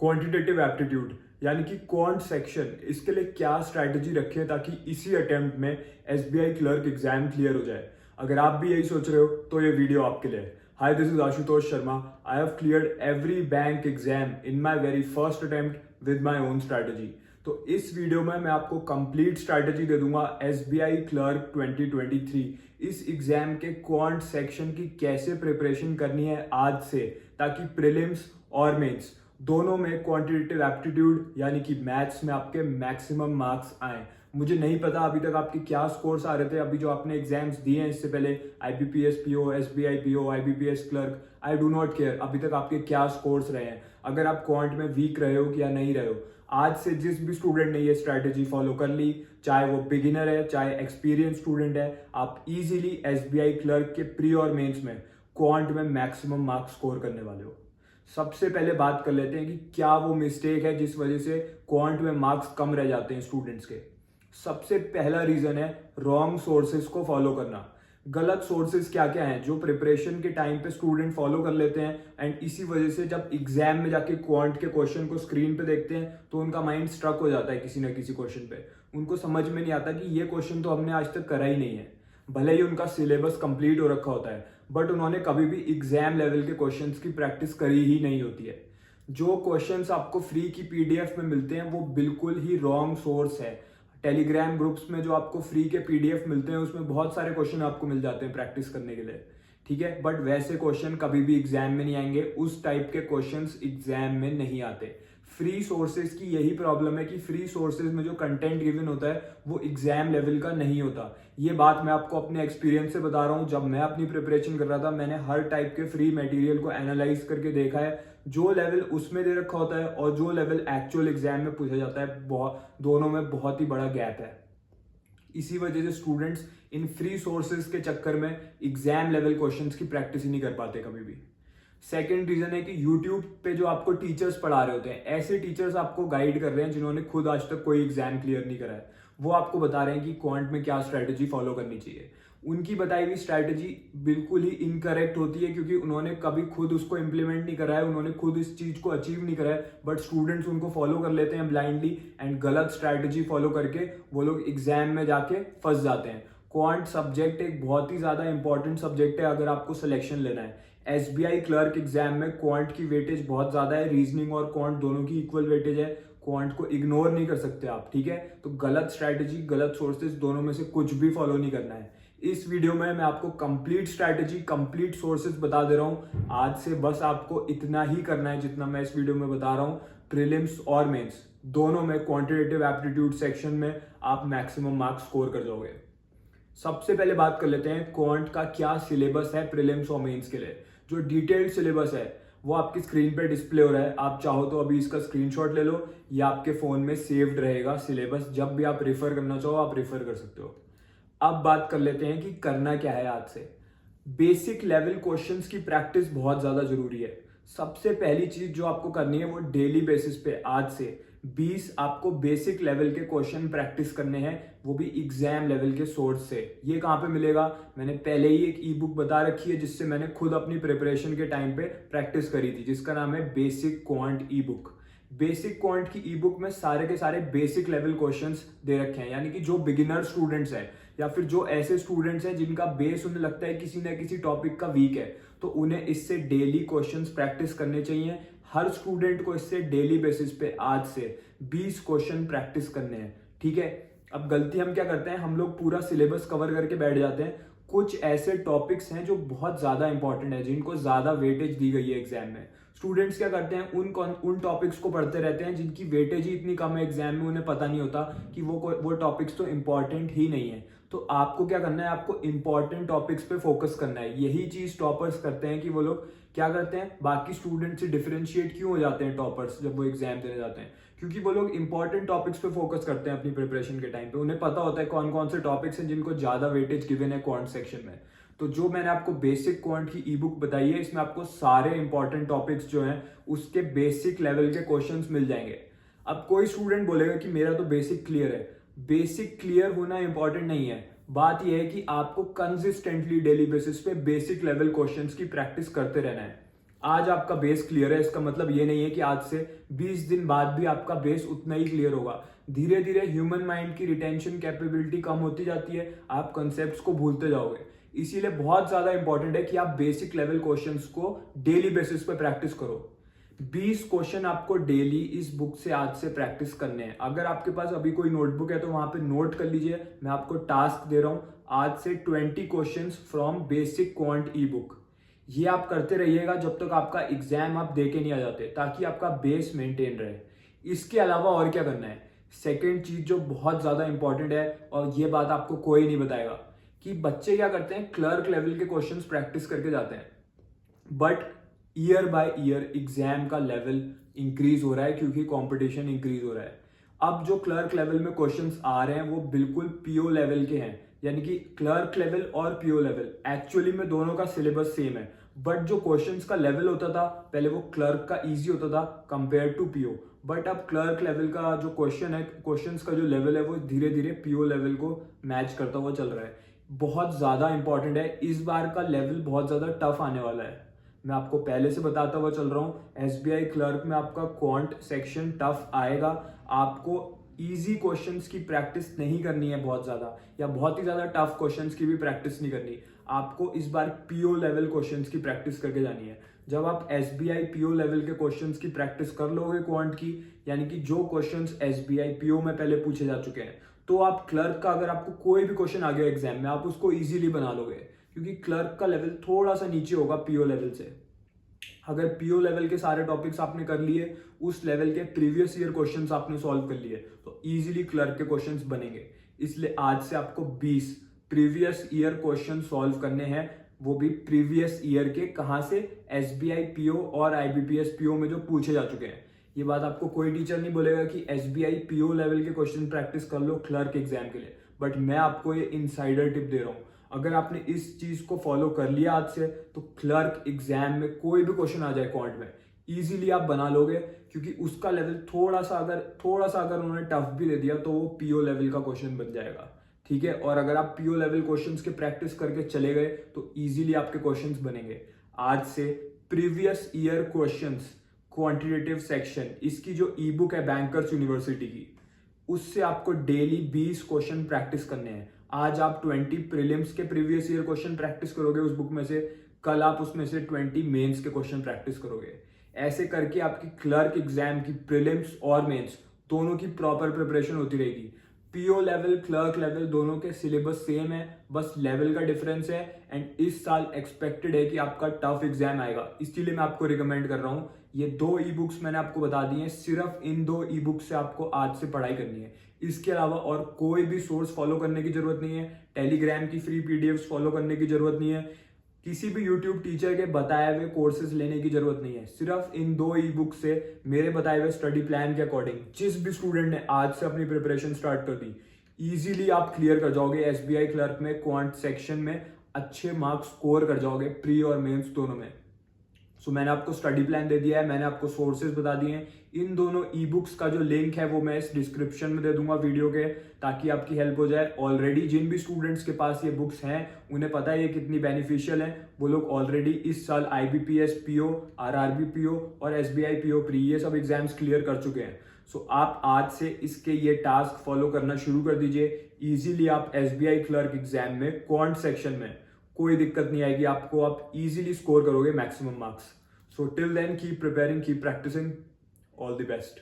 Quantitative aptitude यानी कि quant section, इसके लिए क्या स्ट्रैटेजी रखें ताकि इसी अटेम्प्ट में एसबीआई क्लर्क एग्जाम क्लियर हो जाए। अगर आप भी यही सोच रहे हो तो ये वीडियो आपके लिए है। Hi, this is Ashutosh Sharma. I have cleared every bank exam in my very first attempt with my own strategy. तो इस वीडियो में मैं आपको कंप्लीट स्ट्रैटेजी दे दूंगा एसबीआई क्लर्क 2023 इस एग्जाम के क्वांट सेक्शन की कैसे प्रिपरेशन करनी है आज से, ताकि प्रीलिम्स और मेंस दोनों में क्वांटिटेटिव एप्टीट्यूड यानी कि मैथ्स में आपके मैक्सिमम मार्क्स आए। मुझे नहीं पता अभी तक आपके क्या स्कोर्स आ रहे थे, अभी जो आपने एग्जाम्स दिए हैं इससे पहले, IBPS PO, SBI PO, IBPS clerk, I do not care अभी तक आपके क्या स्कोर्स रहे हैं। अगर आप क्वांट में वीक रहे हो या नहीं रहे हो, आज से जिस भी स्टूडेंट ने ये स्ट्रैटेजी फॉलो कर ली, चाहे वो बिगिनर है चाहे एक्सपीरियंस स्टूडेंट है, आप इजीली एसबीआई क्लर्क के प्री और मेंस में क्वांट में मैक्सिमम मार्क्स स्कोर करने वाले हो। सबसे पहले बात कर लेते हैं कि क्या वो मिस्टेक है जिस वजह से क्वांट में मार्क्स कम रह जाते हैं स्टूडेंट्स के। सबसे पहला रीजन है रॉन्ग सोर्सेज को फॉलो करना। गलत सोर्सेज क्या क्या हैं जो प्रिपरेशन के टाइम पे स्टूडेंट फॉलो कर लेते हैं, एंड इसी वजह से जब एग्जाम में जाके क्वांट के क्वेश्चन को स्क्रीन पे देखते हैं तो उनका माइंड स्ट्रक हो जाता है किसी ना किसी क्वेश्चन पे। उनको समझ में नहीं आता कि ये क्वेश्चन तो हमने आज तक करा ही नहीं है। भले ही उनका सिलेबस कंप्लीट हो रखा होता है, बट उन्होंने कभी भी एग्जाम लेवल के क्वेश्चंस की प्रैक्टिस करी ही नहीं होती है। जो क्वेश्चंस आपको फ्री की पीडीएफ में मिलते हैं वो बिल्कुल ही रॉन्ग सोर्स है। टेलीग्राम ग्रुप्स में जो आपको फ्री के पीडीएफ मिलते हैं उसमें बहुत सारे क्वेश्चन आपको मिल जाते हैं प्रैक्टिस करने के लिए, ठीक है, बट वैसे क्वेश्चन कभी भी एग्जाम में नहीं आएंगे। उस टाइप के क्वेश्चंस एग्जाम में नहीं आते। फ्री सोर्सेज की यही प्रॉब्लम है कि फ्री सोर्सेज में जो कंटेंट गिवन होता है वो एग्जाम लेवल का नहीं होता। ये बात मैं आपको अपने एक्सपीरियंस से बता रहा हूँ। जब मैं अपनी प्रिपरेशन कर रहा था मैंने हर टाइप के फ्री मटेरियल को एनालाइज करके देखा है। जो लेवल उसमें दे रखा होता है और जो लेवल एक्चुअल एग्जाम में पूछा जाता है, दोनों में बहुत ही बड़ा गैप है। इसी वजह से स्टूडेंट्स इन फ्री सोर्सेज के चक्कर में एग्जाम लेवल क्वेश्चंस की प्रैक्टिस ही नहीं कर पाते कभी भी। सेकेंड रीजन है कि यूट्यूब पे जो आपको टीचर्स पढ़ा रहे होते हैं, ऐसे टीचर्स आपको गाइड कर रहे हैं जिन्होंने खुद आज तक कोई एग्जाम क्लियर नहीं करा है। वो आपको बता रहे हैं कि क्वांट में क्या स्ट्रैटेजी फॉलो करनी चाहिए। उनकी बताई हुई स्ट्रैटेजी बिल्कुल ही इनकरेक्ट होती है क्योंकि उन्होंने कभी खुद उसको इंप्लीमेंट नहीं करा है, उन्होंने खुद इस चीज को अचीव नहीं करा है, बट स्टूडेंट्स उनको फॉलो कर लेते हैं ब्लाइंडली, एंड गलत स्ट्रैटेजी फॉलो करके वो लोग एग्जाम में जाके फंस जाते हैं। क्वांट सब्जेक्ट एक बहुत ही ज्यादा इंपॉर्टेंट सब्जेक्ट है अगर आपको सिलेक्शन लेना है। एसबीआई क्लर्क एग्जाम में क्वांट की वेटेज बहुत ज्यादा है, रीजनिंग और क्वांट दोनों की इक्वल वेटेज है। क्वांट को इग्नोर नहीं कर सकते आप, ठीक है। तो गलत स्ट्रैटेजी, गलत सोर्सेज, दोनों में से कुछ भी फॉलो नहीं करना है। इस वीडियो में मैं आपको कंप्लीट स्ट्रैटेजी, कंप्लीट सोर्सेज बता दे रहा हूं। आज से बस आपको इतना ही करना है जितना मैं इस वीडियो में बता रहा हूं। प्रीलिम्स और मेंस दोनों में क्वांटिटेटिव एप्टीट्यूड सेक्शन में आप मैक्सिमम मार्क्स स्कोर कर जाओगे। सबसे पहले बात कर लेते हैं क्वांट का क्या सिलेबस है प्रीलिम्स और मेंस के लिए। जो डिटेल्ड सिलेबस है वो आपकी स्क्रीन पे डिस्प्ले हो रहा है। आप चाहो तो अभी इसका स्क्रीनशॉट ले लो या आपके फोन में सेव्ड रहेगा सिलेबस, जब भी आप रेफर करना चाहो आप रेफर कर सकते हो। अब बात कर लेते हैं कि करना क्या है आज से। बेसिक लेवल क्वेश्चंस की प्रैक्टिस बहुत ज्यादा जरूरी है। सबसे पहली चीज जो आपको करनी है वो डेली बेसिस पे आज से 20 आपको बेसिक लेवल के क्वेश्चन प्रैक्टिस करने हैं, वो भी एग्जाम लेवल के सोर्स से। ये कहां पे मिलेगा? मैंने पहले ही एक ई बुक बता रखी है जिससे मैंने खुद अपनी प्रिपरेशन के टाइम पे प्रैक्टिस करी थी, जिसका नाम है बेसिक क्वांट ई बुक। बेसिक क्वांट की ई बुक में सारे के सारे बेसिक लेवल क्वेश्चंस दे रखे हैं, यानी कि जो बिगिनर स्टूडेंट्स हैं या फिर जो ऐसे स्टूडेंट्स हैं जिनका बेस उन्हें लगता है किसी ना किसी टॉपिक का वीक है, तो उन्हें इससे डेली क्वेश्चंस प्रैक्टिस करने चाहिए। हर स्टूडेंट को इससे डेली बेसिस पे आज से 20 क्वेश्चन प्रैक्टिस करने हैं, ठीक है। अब गलती हम क्या करते हैं, हम लोग पूरा सिलेबस कवर करके बैठ जाते हैं। कुछ ऐसे टॉपिक्स हैं जो बहुत ज्यादा इंपॉर्टेंट है, जिनको ज्यादा वेटेज दी गई है एग्जाम में। स्टूडेंट्स क्या करते हैं, उन टॉपिक्स को पढ़ते रहते हैं जिनकी वेटेज ही इतनी कम है एग्जाम में, उन्हें पता नहीं होता कि वो टॉपिक्स तो इंपॉर्टेंट ही नहीं है। तो आपको क्या करना है, आपको इंपॉर्टेंट टॉपिक्स पे फोकस करना है। यही चीज टॉपर्स करते हैं कि वो लोग क्या करते हैं, बाकी स्टूडेंट से डिफरेंशिएट क्यों हो जाते हैं टॉपर्स जब वो एग्जाम देने जाते हैं, क्योंकि वो लोग इंपॉर्टेंट टॉपिक्स पे फोकस करते हैं अपनी प्रिपरेशन के टाइम पे। उन्हें पता होता है कौन कौन से टॉपिक्स हैं जिनको ज्यादा वेटेज गिवन है क्वांट सेक्शन में। तो जो मैंने आपको बेसिक क्वांट की ई बुक बताई है, इसमें आपको सारे इंपॉर्टेंट टॉपिक्स जो हैं उसके बेसिक लेवल के क्वेश्चंस मिल जाएंगे। अब कोई स्टूडेंट बोलेगा कि मेरा तो बेसिक क्लियर है। बेसिक क्लियर होना इंपॉर्टेंट नहीं है, बात यह है कि आपको कंसिस्टेंटली डेली बेसिस पे बेसिक लेवल क्वेश्चंस की प्रैक्टिस करते रहना है। आज आपका बेस क्लियर है, इसका मतलब ये नहीं है कि आज से 20 दिन बाद भी आपका बेस उतना ही क्लियर होगा। धीरे धीरे ह्यूमन माइंड की रिटेंशन कैपेबिलिटी कम होती जाती है, आप कॉन्सेप्ट्स को भूलते जाओगे। इसीलिए बहुत ज्यादा इंपॉर्टेंट है कि आप बेसिक लेवल क्वेश्चंस को डेली बेसिस पे प्रैक्टिस करो। 20 क्वेश्चन आपको डेली इस बुक से आज से प्रैक्टिस करने हैं। अगर आपके पास अभी कोई नोटबुक है तो वहां पे नोट कर लीजिए, मैं आपको टास्क दे रहा हूं आज से 20 questions from basic quant E book. ये आप करते रहिएगा जब तक आपका एग्जाम आप दे के नहीं आ जाते, ताकि आपका बेस मेंटेन रहे। इसके अलावा और क्या करना है, सेकेंड चीज जो बहुत ज्यादा इंपॉर्टेंट है, और ये बात आपको कोई नहीं बताएगा, कि बच्चे क्या करते हैं, क्लर्क लेवल के क्वेश्चंस प्रैक्टिस करके जाते हैं, but year by year exam का लेवल इंक्रीज हो रहा है क्योंकि कंपटीशन इंक्रीज हो रहा है। अब जो क्लर्क लेवल में क्वेश्चंस आ रहे हैं वो बिल्कुल पीओ लेवल के हैं, यानी कि क्लर्क लेवल और पीओ लेवल एक्चुअली में दोनों का सिलेबस सेम है, बट जो क्वेश्चंस का लेवल होता था पहले वो क्लर्क का इजी होता था कंपेयर टू पीओ, बट अब क्लर्क लेवल का जो क्वेश्चन है, क्वेश्चंस का जो लेवल है वो धीरे धीरे पीओ लेवल को मैच करता हुआ चल रहा है। बहुत ज्यादा इंपॉर्टेंट है, इस बार का लेवल बहुत ज्यादा टफ आने वाला है। मैं आपको पहले से बताता हुआ चल रहा हूं, एसबीआई क्लर्क में आपका क्वांट सेक्शन टफ आएगा। आपको इजी क्वेश्चंस की प्रैक्टिस नहीं करनी है बहुत ज्यादा, या बहुत ही ज्यादा टफ क्वेश्चंस की भी प्रैक्टिस नहीं करनी। आपको इस बार पीओ लेवल क्वेश्चंस की प्रैक्टिस करके जानी है। जब आप एसबीआई पीओ लेवल के क्वेश्चंस की प्रैक्टिस कर लोगे क्वांट की, यानी कि जो क्वेश्चंस एसबीआई पीओ में पहले पूछे जा चुके हैं, तो आप क्लर्क का अगर आपको कोई भी क्वेश्चन आ गया एग्जाम में, आप उसको इजीली बना लोगे, क्योंकि क्लर्क का लेवल थोड़ा सा नीचे होगा पीओ लेवल से। अगर पीओ लेवल के सारे टॉपिक्स आपने कर लिए, उस लेवल के प्रीवियस ईयर क्वेश्चंस आपने सॉल्व कर लिए, तो इजीली क्लर्क के क्वेश्चंस बनेंगे। इसलिए आज से आपको 20 प्रीवियस ईयर क्वेश्चन सॉल्व करने हैं, वो भी प्रीवियस ईयर के, कहां से, एसबीआई पीओ और आईबीपीएस पीओ में जो पूछे जा चुके हैं। ये बात आपको कोई टीचर नहीं बोलेगा कि एसबीआई पीओ लेवल के क्वेश्चन प्रैक्टिस कर लो क्लर्क एग्जाम के लिए, बट मैं आपको ये इनसाइडर टिप दे रहा हूं। अगर आपने इस चीज को फॉलो कर लिया आज से, तो क्लर्क एग्जाम में कोई भी क्वेश्चन आ जाए क्वांट में, इजीली आप बना लोगे, क्योंकि उसका लेवल थोड़ा सा अगर उन्होंने टफ भी दे दिया तो वो पीओ लेवल का क्वेश्चन बन जाएगा। ठीक है, और अगर आप पीओ लेवल क्वेश्चंस के प्रैक्टिस करके चले गए तो इजीली आपके क्वेश्चंस बनेंगे। आज से previous year questions quantitative section, इसकी जो ई बुक है बैंकर्स यूनिवर्सिटी की, उससे आपको डेली 20 क्वेश्चन प्रैक्टिस करने हैं। आज आप 20 प्रीलिम्स के प्रीवियस ईयर क्वेश्चन प्रैक्टिस करोगे उस बुक में से, कल आप उसमें से 20 मेंस के क्वेश्चन प्रैक्टिस करोगे। ऐसे करके आपकी क्लर्क एग्जाम की प्रीलिम्स और मेंस दोनों की प्रॉपर प्रिपरेशन होती रहेगी। पीओ लेवल क्लर्क लेवल दोनों के सिलेबस सेम है, बस लेवल का डिफरेंस है। एंड इस साल एक्सपेक्टेड है कि आपका टफ एग्जाम आएगा, इसलिए मैं आपको रिकमेंड कर रहा हूं। ये 2 ई बुक्स मैंने आपको बता दी हैं, सिर्फ इन 2 ई बुक्स से आपको आज से पढ़ाई करनी है। इसके अलावा और कोई भी सोर्स फॉलो करने की जरूरत नहीं है, टेलीग्राम की फ्री पीडीएफ्स फॉलो करने की जरूरत नहीं है, किसी भी यूट्यूब टीचर के बताए हुए कोर्सेज लेने की जरूरत नहीं है। सिर्फ इन 2 ई बुक से मेरे बताए हुए स्टडी प्लान के अकॉर्डिंग जिस भी स्टूडेंट ने आज से अपनी प्रिपरेशन स्टार्ट कर दी, इजीली आप क्लियर कर जाओगे। एसबीआई क्लर्क में क्वांट सेक्शन में अच्छे मार्क्स स्कोर कर जाओगे, प्री और मेंस दोनों में। सो मैंने आपको स्टडी प्लान दे दिया है, मैंने आपको सोर्सेज बता दिए हैं। इन दोनों ई बुक्स का जो लिंक है वो मैं इस डिस्क्रिप्शन में दे दूंगा वीडियो के, ताकि आपकी हेल्प हो जाए। ऑलरेडी जिन भी स्टूडेंट्स के पास ये बुक्स हैं उन्हें पता है ये कितनी बेनिफिशियल है। वो लोग ऑलरेडी इस साल आईबीपीएस पीओ, आरआरबी पीओ और एसबीआई पीओ प्री, ये सब एग्जाम्स क्लियर कर चुके हैं। सो आप आज से इसके ये टास्क फॉलो करना शुरू कर दीजिए। इजीली आप एसबीआई क्लर्क एग्जाम में क्वांट सेक्शन में कोई दिक्कत नहीं आएगी आपको, आप इजीली स्कोर करोगे maximum marks. So till then keep preparing, keep practicing, all the best.